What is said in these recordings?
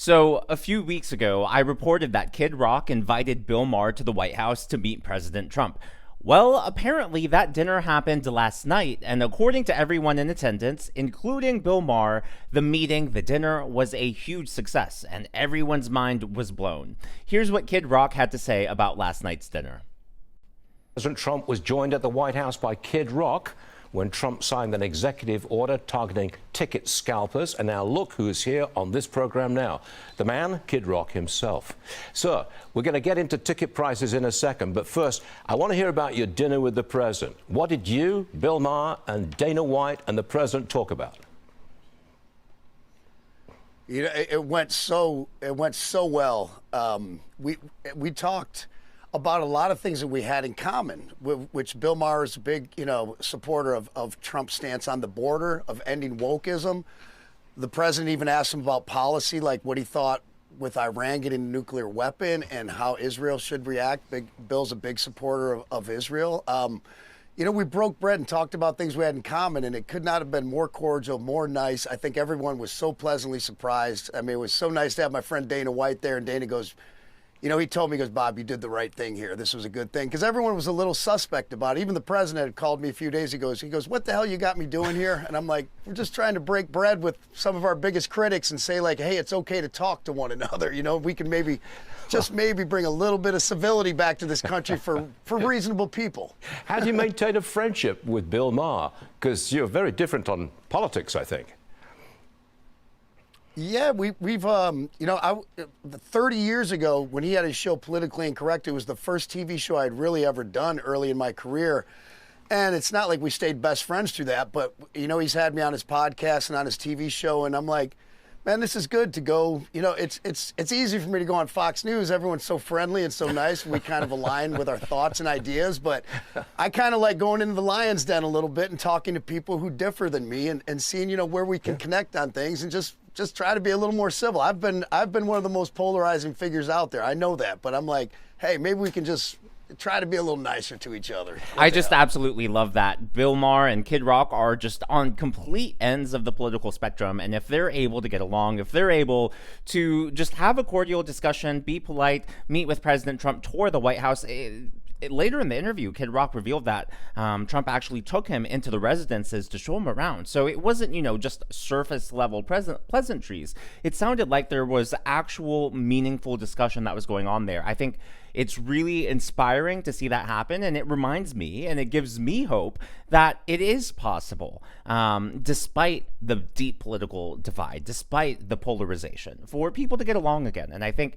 So, a few weeks ago, I reported that Kid Rock invited Bill Maher to the White House to meet President Trump. Well, apparently that dinner happened last night, and according to everyone in attendance, including Bill Maher, the dinner was a huge success, and everyone's mind was blown. Here's what Kid Rock had to say about last night's dinner. President Trump was joined at the White House by Kid Rock when Trump signed an executive order targeting ticket scalpers. And now look who's here on this program now. The man, Kid Rock himself. Sir, we're going to get into ticket prices in a second, but first, I want to hear about your dinner with the president. What did you, Bill Maher, and Dana White and the president talk about? You know, it went so well. We talked about a lot of things that we had in common, which Bill Maher is a big, supporter of Trump's stance on the border, of ending wokeism. The president even asked him about policy, like what he thought with Iran getting a nuclear weapon and how Israel should react. Bill's a big supporter of Israel. We broke bread and talked about things we had in common, and it could not have been more cordial, more nice. I think everyone was so pleasantly surprised. I mean, it was so nice to have my friend Dana White there, and Dana goes, he told me, he goes, Bob, you did the right thing here. This was a good thing. Because everyone was a little suspect about it. Even the president had called me a few days ago. He goes, what the hell you got me doing here? And I'm like, we're just trying to break bread with some of our biggest critics and say, like, hey, it's okay to talk to one another. We can maybe bring a little bit of civility back to this country for reasonable people. How do you maintain a friendship with Bill Maher? Because you're very different on politics, I think. Yeah, we've 30 years ago when he had his show Politically Incorrect, it was the first TV show I'd really ever done early in my career. And it's not like we stayed best friends through that, but, he's had me on his podcast and on his TV show, and I'm like, man, this is good to go. It's easy for me to go on Fox News. Everyone's so friendly and so nice. We kind of align with our thoughts and ideas, but I kind of like going into the lion's den a little bit and talking to people who differ than me and seeing, where we can connect on things and just try to be a little more civil. I've been one of the most polarizing figures out there. I know that, but I'm like, hey, maybe we can just try to be a little nicer to each other. I just absolutely love that. Bill Maher and Kid Rock are just on complete ends of the political spectrum, and if they're able to get along, if they're able to just have a cordial discussion, be polite, meet with President Trump, tour the White House, later in the interview, Kid Rock revealed that Trump actually took him into the residences to show him around. So it wasn't, just surface level pleasantries. It sounded like there was actual meaningful discussion that was going on there. I think it's really inspiring to see that happen, and it reminds me and it gives me hope that it is possible, despite the deep political divide, despite the polarization, for people to get along again. And I think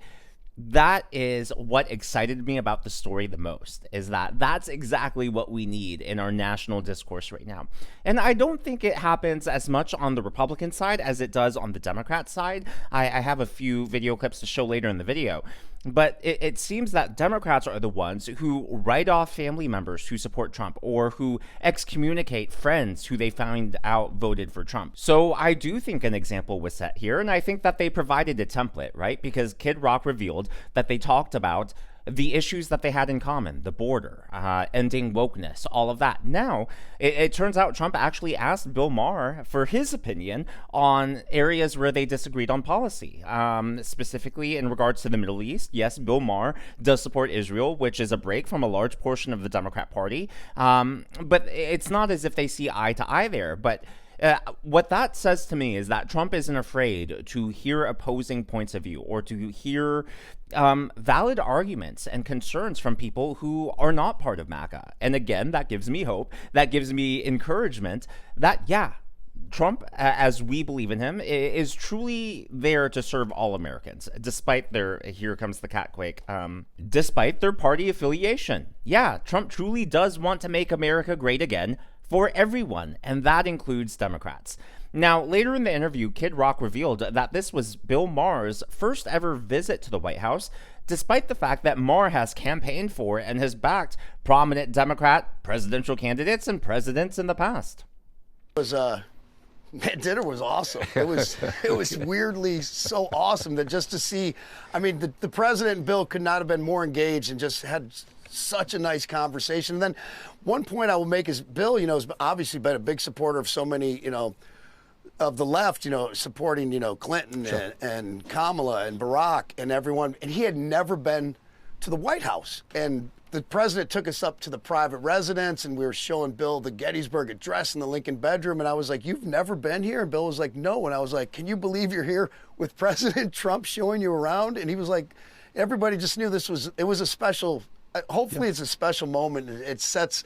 that is what excited me about the story the most, is that that's exactly what we need in our national discourse right now. And I don't think it happens as much on the Republican side as it does on the Democrat side. I have a few video clips to show later in the video. But it seems that Democrats are the ones who write off family members who support Trump, or who excommunicate friends who they find out voted for Trump. So I do think an example was set here, and I think that they provided a template, right? Because Kid Rock revealed that they talked about the issues that they had in common, the border, ending wokeness, all of that. Now, it turns out Trump actually asked Bill Maher for his opinion on areas where they disagreed on policy, specifically in regards to the Middle East. Yes, Bill Maher does support Israel, which is a break from a large portion of the Democrat Party, but it's not as if they see eye to eye there. But what that says to me is that Trump isn't afraid to hear opposing points of view, or to hear valid arguments and concerns from people who are not part of MAGA. And again, that gives me hope. That gives me encouragement that, yeah, Trump, as we believe in him, is truly there to serve all Americans, despite their, here comes the cat quake, despite their party affiliation. Yeah, Trump truly does want to make America great again for everyone, and that includes Democrats. Now, later in the interview, Kid Rock revealed that this was Bill Maher's first ever visit to the White House, despite the fact that Maher has campaigned for and has backed prominent Democrat presidential candidates and presidents in the past. That dinner was awesome. It was weirdly so awesome that just to see, I mean, the president and Bill could not have been more engaged and just had such a nice conversation. And then one point I will make is Bill, has obviously been a big supporter of so many, of the left, supporting, Clinton and Kamala and Barack and everyone. And he had never been to the White House. And the president took us up to the private residence, and we were showing Bill the Gettysburg Address in the Lincoln bedroom. And I was like, "You've never been here?" And Bill was like, "No." And I was like, "Can you believe you're here with President Trump showing you around?" And he was like, everybody just knew it was a special. Hopefully it's a special moment. It sets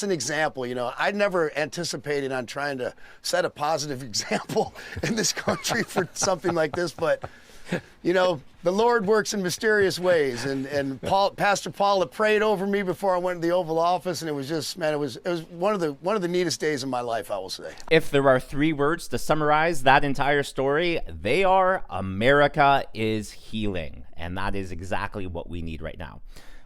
an example. I never anticipated on trying to set a positive example in this country for something like this, but the Lord works in mysterious ways. And Pastor Paul had prayed over me before I went to the Oval Office, and it was just, man, it was one of the neatest days of my life, I will say. If there are 3 words to summarize that entire story, they are America is healing, and that is exactly what we need right now.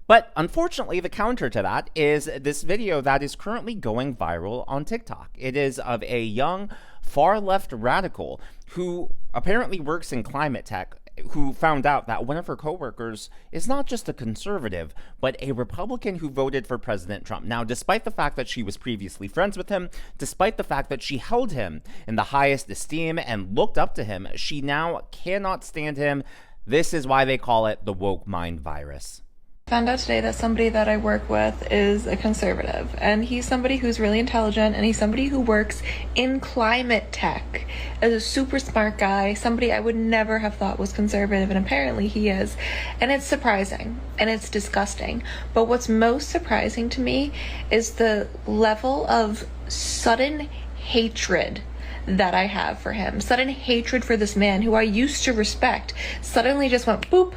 But unfortunately, the counter to that is this video that is currently going viral on TikTok. It is of a young far-left radical who apparently works in climate tech, who found out that one of her coworkers is not just a conservative, but a Republican who voted for President Trump. Now, despite the fact that she was previously friends with him, despite the fact that she held him in the highest esteem and looked up to him, she now cannot stand him. This is why they call it the woke mind virus. Found out today that somebody that I work with is a conservative, and he's somebody who's really intelligent, and he's somebody who works in climate tech as a super smart guy, somebody I would never have thought was conservative, and apparently he is. And it's surprising and it's disgusting. But what's most surprising to me is the level of sudden hatred that I have for him. Sudden hatred for this man who I used to respect suddenly just went boop,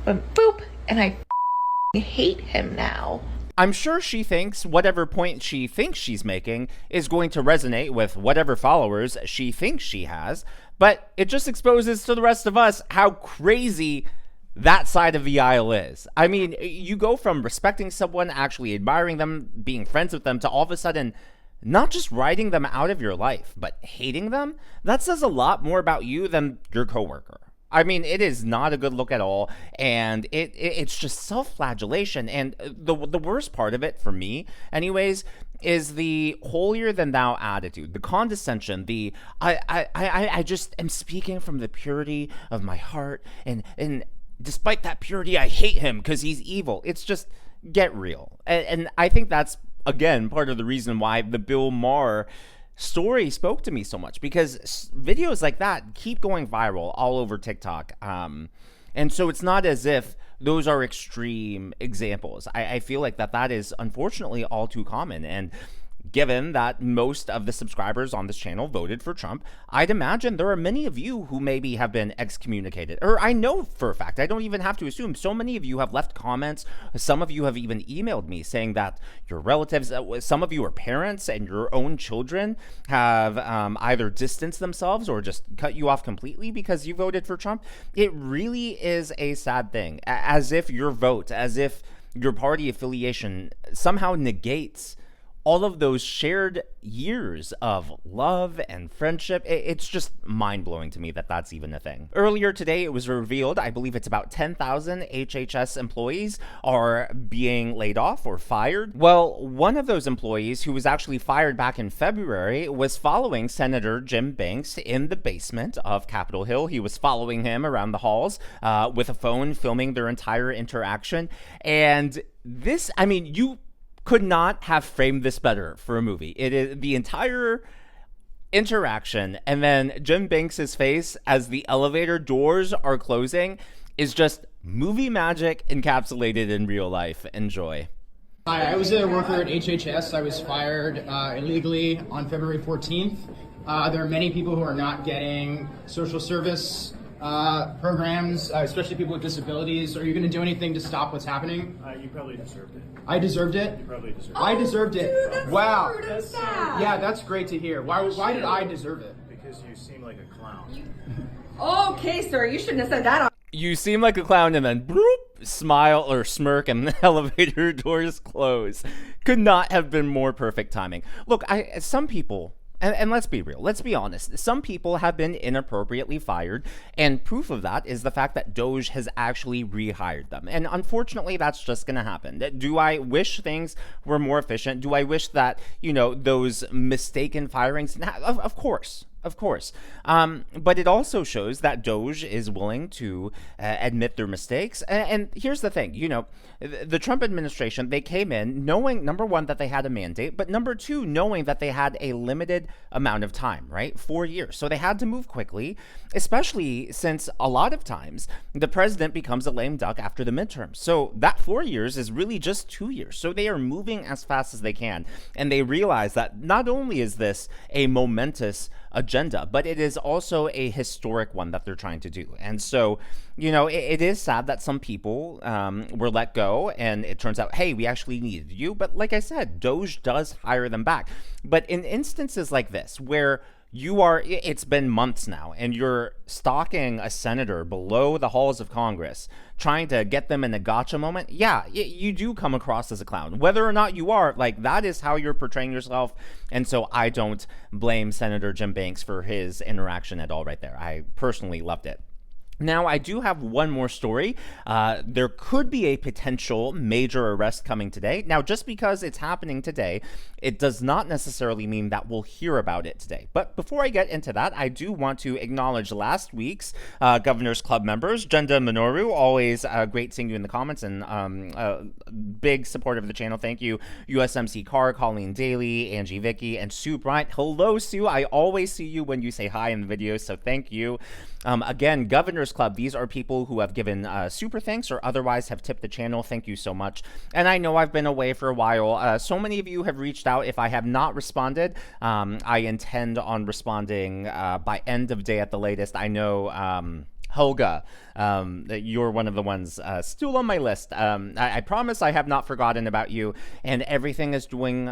and I hate him now. I'm sure she thinks whatever point she thinks she's making is going to resonate with whatever followers she thinks she has, but it just exposes to the rest of us how crazy that side of the aisle is. I mean, you go from respecting someone, actually admiring them, being friends with them, to all of a sudden not just writing them out of your life, but hating them. That says a lot more about you than your coworker. I mean, it is not a good look at all, and it's just self-flagellation. And the worst part of it, for me anyways, is the holier-than-thou attitude, the condescension, I just am speaking from the purity of my heart, and despite that purity, I hate him because he's evil. It's just, get real. And I think that's, again, part of the reason why the Bill Maher story spoke to me so much, because videos like that keep going viral all over TikTok. And so it's not as if those are extreme examples. I feel like that is unfortunately all too common. And given that most of the subscribers on this channel voted for Trump, I'd imagine there are many of you who maybe have been excommunicated. Or I know for a fact, I don't even have to assume, so many of you have left comments. Some of you have even emailed me saying that your relatives, some of you are parents, and your own children have either distanced themselves or just cut you off completely because you voted for Trump. It really is a sad thing, as if your vote, as if your party affiliation somehow negates all of those shared years of love and friendship. It's just mind-blowing to me that that's even a thing. Earlier today, it was revealed, I believe it's about 10,000 HHS employees are being laid off or fired. Well, one of those employees, who was actually fired back in February, was following Senator Jim Banks in the basement of Capitol Hill. He was following him around the halls with a phone, filming their entire interaction. And this, I mean, you could not have framed this better for a movie. It is the entire interaction, and then Jim Banks's face as the elevator doors are closing is just movie magic encapsulated in real life. Enjoy. Hi, I was a worker at HHS. I was fired illegally on February 14th. There are many people who are not getting social service programs, especially people with disabilities. Are you going to do anything to stop what's happening? You probably deserved it. I deserved it? You probably deserved it. I deserved it. Dude, that's wow. rude and sad. Yeah, that's great to hear. Why did I deserve it? Because you seem like a clown. Okay, sir, you shouldn't have said that. You seem like a clown, and then bloop, smile or smirk, and the elevator doors close. Could not have been more perfect timing. Look, some people, and let's be real, let's be honest, some people have been inappropriately fired, and proof of that is the fact that Doge has actually rehired them. And unfortunately, that's just going to happen. Do I wish things were more efficient? Do I wish that, those mistaken firings? Of course. Of course. But it also shows that Doge is willing to admit their mistakes. And here's the thing, the Trump administration, they came in knowing, number one, that they had a mandate, but number two, knowing that they had a limited amount of time, right? 4 years. So they had to move quickly, especially since a lot of times the president becomes a lame duck after the midterms. So that 4 years is really just 2 years. So they are moving as fast as they can. And they realize that not only is this a momentous agenda, but it is also a historic one that they're trying to do. And so, it is sad that some people were let go and it turns out, hey, we actually needed you. But like I said, Doge does hire them back. But in instances like this, where it's been months now, and you're stalking a senator below the halls of Congress, trying to get them in a gotcha moment, yeah, you do come across as a clown. Whether or not you are, that is how you're portraying yourself. And so I don't blame Senator Jim Banks for his interaction at all right there. I personally loved it. Now, I do have one more story. There could be a potential major arrest coming today. Now, just because it's happening today, it does not necessarily mean that we'll hear about it today. But before I get into that, I do want to acknowledge last week's Governor's Club members. Jenda Minoru, always great seeing you in the comments, and big supporter of the channel. Thank you. USMC Carr, Colleen Daly, Angie Vicky, and Sue Bryant. Hello, Sue. I always see you when you say hi in the videos, so thank you. Again, Governor's Club, these are people who have given super thanks or otherwise have tipped the channel. Thank you so much. And I know I've been away for a while. So many of you have reached out. If I have not responded, I intend on responding by end of day at the latest. I know Helga, you're one of the ones still on my list. I promise I have not forgotten about you, and everything is doing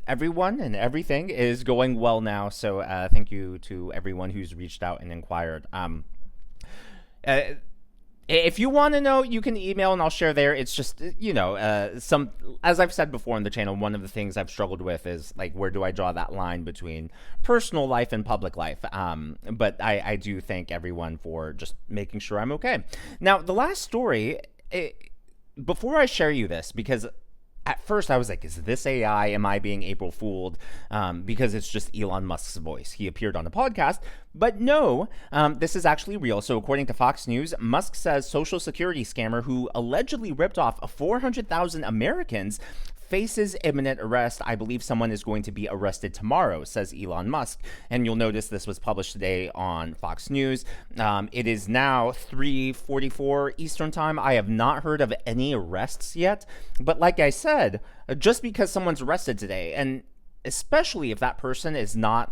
everyone and everything is going well now. So thank you to everyone who's reached out and inquired. If you want to know, you can email and I'll share there. It's just, as I've said before on the channel, one of the things I've struggled with is where do I draw that line between personal life and public life? But I do thank everyone for just making sure I'm okay. Now, the last story, before I share you this, because at first I was like, is this AI? Am I being April Fooled? Because it's just Elon Musk's voice. He appeared on a podcast, but no, this is actually real. So according to Fox News, Musk says Social Security scammer who allegedly ripped off 400,000 Americans faces imminent arrest. I believe someone is going to be arrested tomorrow, says Elon Musk. And you'll notice this was published today on Fox News. It is now 3:44 Eastern time. I have not heard of any arrests yet. But like I said, just because someone's arrested today, and especially if that person is not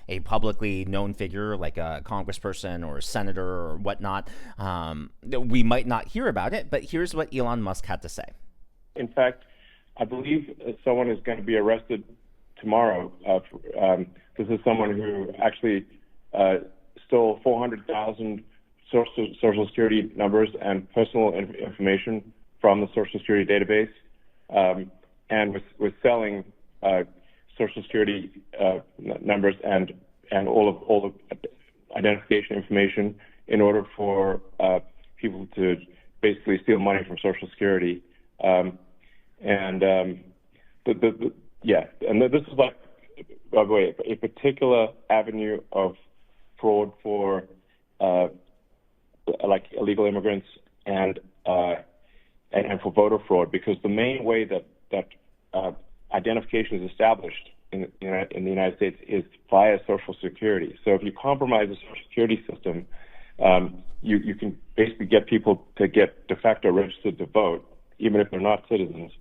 a publicly known figure, like a congressperson or a senator or whatnot, we might not hear about it. But here's what Elon Musk had to say. In fact, I believe someone is going to be arrested tomorrow. This is someone who actually stole 400,000 Social Security numbers and personal information from the Social Security database, and was selling Social Security numbers and all the identification information in order for people to basically steal money from Social Security. And this is by the way, a particular avenue of fraud for illegal immigrants and for voter fraud, because the main way that identification is established in the United States is via Social Security. So if you compromise the Social Security system, you can basically get people to get de facto registered to vote, even if they're not citizens,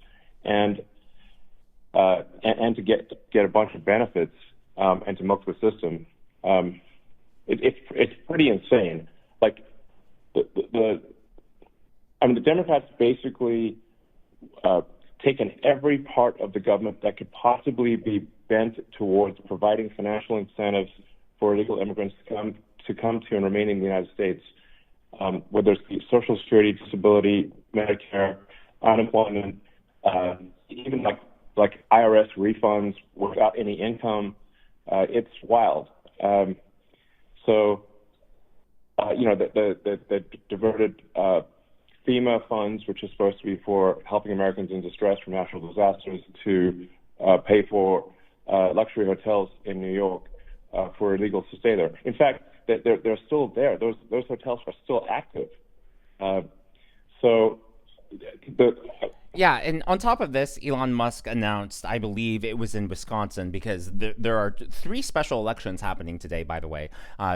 and to get a bunch of benefits and to milk the system. It's pretty insane. The Democrats basically taken every part of the government that could possibly be bent towards providing financial incentives for illegal immigrants to come to and remain in the United States, whether it's Social Security, disability, Medicare, unemployment, even like IRS refunds without any income. It's wild. The diverted FEMA funds, which is supposed to be for helping Americans in distress from natural disasters, to pay for luxury hotels in New York. for illegals to stay there. In fact, they're still there. Those hotels are still active. So the Yeah, and on top of this, Elon Musk announced, I believe it was in Wisconsin, because there are 3 special elections happening today, by the way.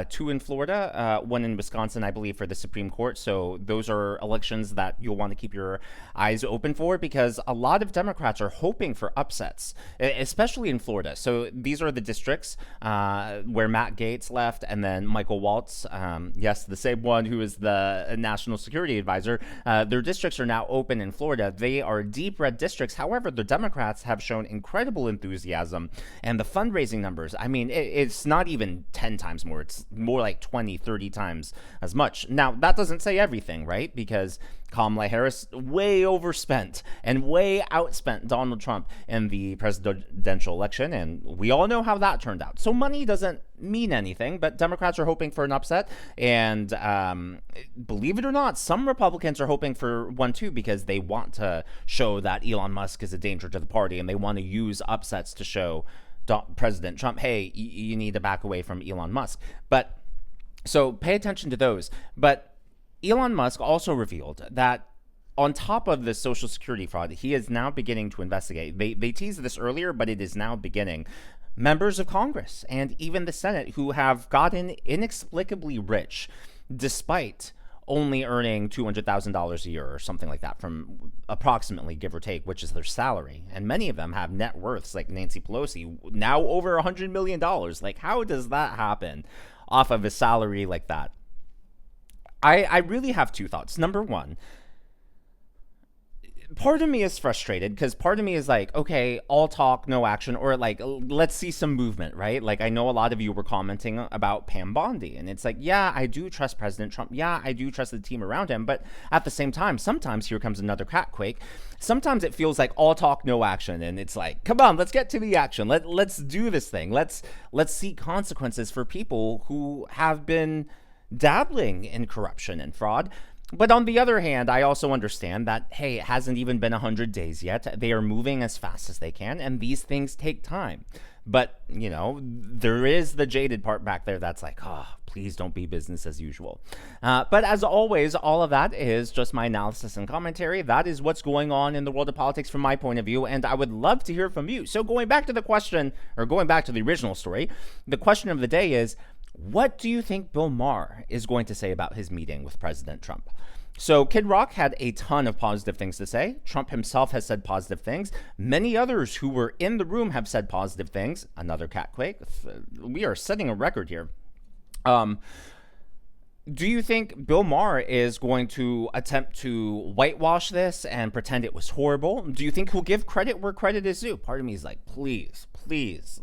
2 in Florida, 1 in Wisconsin, I believe, for the Supreme Court. So those are elections that you'll want to keep your eyes open for, because a lot of Democrats are hoping for upsets, especially in Florida. So these are the districts where Matt Gaetz left, and then Michael Waltz, yes, the same one who is the national security advisor. Their districts are now open in Florida. They are deep red districts. However, the Democrats have shown incredible enthusiasm, and the fundraising numbers, I mean, it's not even 10 times more. It's more like 20, 30 times as much. Now, that doesn't say everything, right? Because Kamala Harris way overspent and way outspent Donald Trump in the presidential election, and we all know how that turned out. So money doesn't mean anything, but Democrats are hoping for an upset, and believe it or not, some Republicans are hoping for one too, because they want to show that Elon Musk is a danger to the party, and they want to use upsets to show President Trump, hey, you need to back away from Elon Musk. But so pay attention to those. But Elon Musk also revealed that on top of the Social Security fraud, he is now beginning to investigate. They teased this earlier, but it is now beginning. Members of Congress and even the Senate who have gotten inexplicably rich despite only earning $200,000 a year or something like that, from approximately, give or take, which is their salary. And many of them have net worths like Nancy Pelosi, now over $100 million. Like, how does that happen off of a salary like that? I really have 2 thoughts. Number one, part of me is frustrated because part of me is like, okay, all talk, no action, or like, let's see some movement, right? Like, I know a lot of you were commenting about Pam Bondi, and it's like, yeah, I do trust President Trump. Yeah, I do trust the team around him. But at the same time, sometimes here comes another catquake. Sometimes it feels like all talk, no action. And it's like, come on, let's get to the action. Let's do this thing. Let's see consequences for people who have been dabbling in corruption and fraud. But on the other hand, I also understand that, hey, it hasn't even been 100 days yet. They are moving as fast as they can, and these things take time. But, you know, there is the jaded part back there that's like, oh, please don't be business as usual. But as always, all of that is just my analysis and commentary. That is what's going on in the world of politics from my point of view, and I would love to hear from you. So going back to the question, or going back to the original story, the question of the day is, what do you think Bill Maher is going to say about his meeting with President Trump? So Kid Rock had a ton of positive things to say. Trump himself has said positive things. Many others who were in the room have said positive things. Another catquake. We are setting a record here. Do you think Bill Maher is going to attempt to whitewash this and pretend it was horrible? Do you think he'll give credit where credit is due? Part of me is like, please,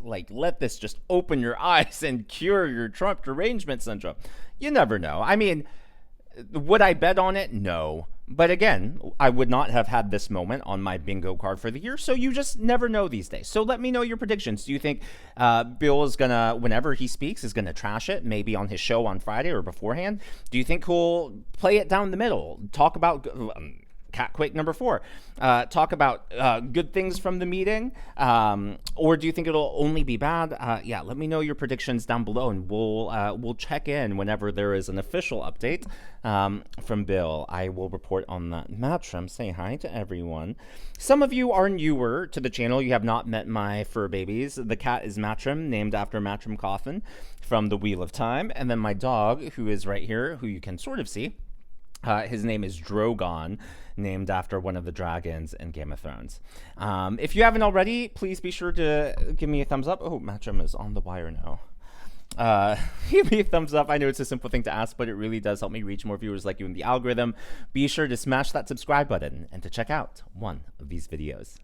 like, let this just open your eyes and cure your Trump derangement syndrome. You never know. I mean, would I bet on it? No. But again, I would not have had this moment on my bingo card for the year, so you just never know these days. So let me know your predictions. Do you think Bill is going to, whenever he speaks, is going to trash it, maybe on his show on Friday or beforehand? Do you think he'll play it down the middle, talk about... Catquake number 4, talk about good things from the meeting, or do you think it'll only be bad? Yeah, let me know your predictions down below, and we'll check in whenever there is an official update from Bill. I will report on that. Matrim, say hi to everyone. Some of you are newer to the channel. You have not met my fur babies. The cat is Matrim, named after Matrim Coffin from the Wheel of Time, and then my dog, who is right here, who you can sort of see. His name is Drogon, named after one of the dragons in Game of Thrones. If you haven't already, please be sure to give me a thumbs up. Oh, Matrim is on the wire now. Give me a thumbs up. I know it's a simple thing to ask, but it really does help me reach more viewers like you in the algorithm. Be sure to smash that subscribe button and to check out one of these videos.